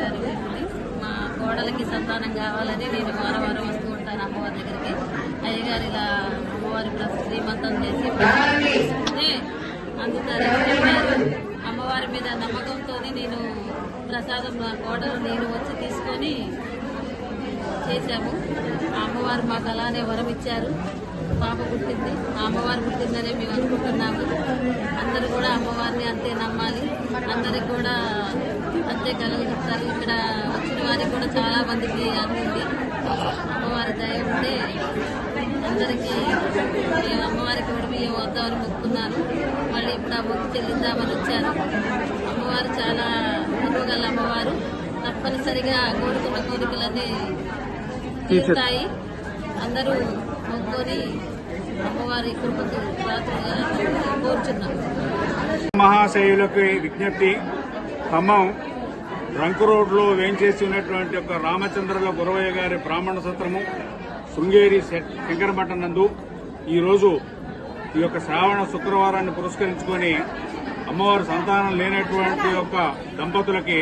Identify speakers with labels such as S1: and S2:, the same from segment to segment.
S1: గారి ఊరిని మా కోడలకి సంతానం కావాలని నేను వారం వారం వస్తూ ఉంటాను అమ్మవారి దగ్గరికి. అయ్యగారు ఇలా అమ్మవారి శ్రీమంతం చేసి అందుతారని చెప్పారు. అమ్మవారి మీద నమ్మకంతో నేను ప్రసాదం మా కోడలు నేను వచ్చి తీసుకొని చేశాము. ఆ అమ్మవారు మాకు అలానే వరం ఇచ్చారు. పాప పుట్టింది. ఆ అమ్మవారు పుట్టిందనే మేము అనుకుంటున్నాము. అందరూ కూడా అమ్మవారిని అంతే నమ్మాలి. అందరికి కూడా అంతే కలుగుతారు. ఇక్కడ వచ్చిన వారికి కూడా చాలా మందికి అందింది. అమ్మవారి దయ ఉంటే అందరికీ మేము అమ్మవారికి కూడా బియ్యం వద్దామని మొక్కున్నాను. మళ్ళీ ఇప్పుడు ఆ మొక్కు చెల్లిద్దామని వచ్చాను. అమ్మవారు చాలా అనుగల అమ్మవారు. తప్పనిసరిగా కోరుకున్న కోరికలన్నీ తీరుతాయి. అందరూ మొక్కుని అమ్మవారి కృపకు పాత్రగా కోరుచున్నాం.
S2: మహాశయులకు విజ్ఞప్తి. ఖమ్మం రంకు రోడ్లో వేంచేసి ఉన్నటువంటి ఒక రామచంద్రుల గురవయ్య గారి బ్రాహ్మణ సత్రము శృంగేరి శంకరమఠం నందు ఈరోజు ఈ యొక్క శ్రావణ శుక్రవారాన్ని పురస్కరించుకొని అమ్మవారి సంతానం లేనటువంటి యొక్క దంపతులకి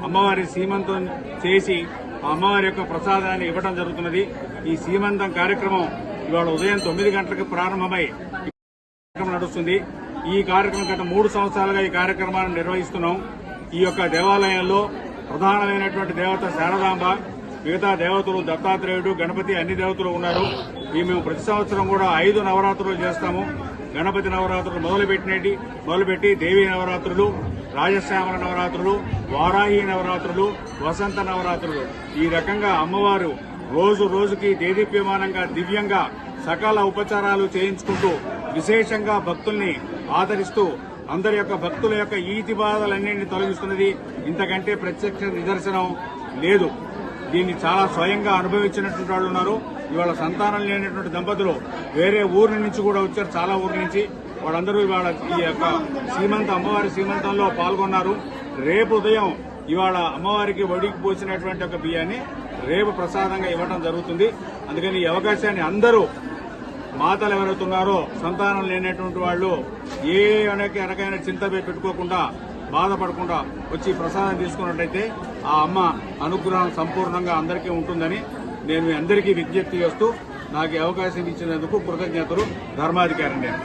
S2: అమ్మవారి సీమంతం చేసి ఆ అమ్మవారి యొక్క ప్రసాదాన్ని ఇవ్వడం జరుగుతున్నది. ఈ సీమంతం కార్యక్రమం ఇవాళ ఉదయం 9 గంటలకు ప్రారంభమై నడుస్తుంది. ఈ కార్యక్రమం గత 3 సంవత్సరాలుగా ఈ కార్యక్రమాన్ని నిర్వహిస్తున్నాం. ఈ యొక్క దేవాలయంలో ప్రధానమైనటువంటి దేవత శారదాంబ, మిగతా దేవతలు దత్తాత్రేయుడు, గణపతి అన్ని దేవతలు ఉన్నారు. మేము ప్రతి సంవత్సరం కూడా 5 నవరాత్రులు చేస్తాము. గణపతి నవరాత్రులు మొదలుపెట్టి దేవీ నవరాత్రులు, రాజశ్యామల నవరాత్రులు, వారాహి నవరాత్రులు, వసంత నవరాత్రులు, ఈ రకంగా అమ్మవారు రోజు రోజుకి దేదీప్యమానంగా దివ్యంగా సకల ఉపచారాలు చేయించుకుంటూ విశేషంగా భక్తుల్ని ఆదరిస్తూ అందరి యొక్క భక్తుల యొక్క ఈతి బాధలన్నింటినీ తొలగిస్తున్నది. ఇంతకంటే ప్రత్యక్ష నిదర్శనం లేదు. దీన్ని చాలా స్వయంగా అనుభవించినటువంటి వాళ్ళు ఉన్నారు. ఇవాళ సంతానం లేనటువంటి దంపతులు వేరే ఊరి నుంచి కూడా వచ్చారు. చాలా ఊరి నుంచి వాళ్ళందరూ ఇవాళ ఈ యొక్క అమ్మవారి సీమంతంలో పాల్గొన్నారు. రేపు ఉదయం ఇవాళ అమ్మవారికి వడికి పోసినటువంటి ఒక బియ్యాన్ని రేపు ప్రసాదంగా ఇవ్వడం జరుగుతుంది. అందుకని ఈ అవకాశాన్ని అందరూ మాతలు ఎవరైతున్నారో సంతానం లేనటువంటి వాళ్ళు ఏ అనకైనా చింత పెట్టుకోకుండా బాధపడకుండా వచ్చి ప్రసాదం తీసుకున్నట్లయితే ఆ అమ్మ అనుగ్రహం సంపూర్ణంగా అందరికీ ఉంటుందని నేను అందరికీ విజ్ఞప్తి చేస్తూ నాకు అవకాశం ఇచ్చినందుకు కృతజ్ఞతలు. ధర్మాధికారి నేను.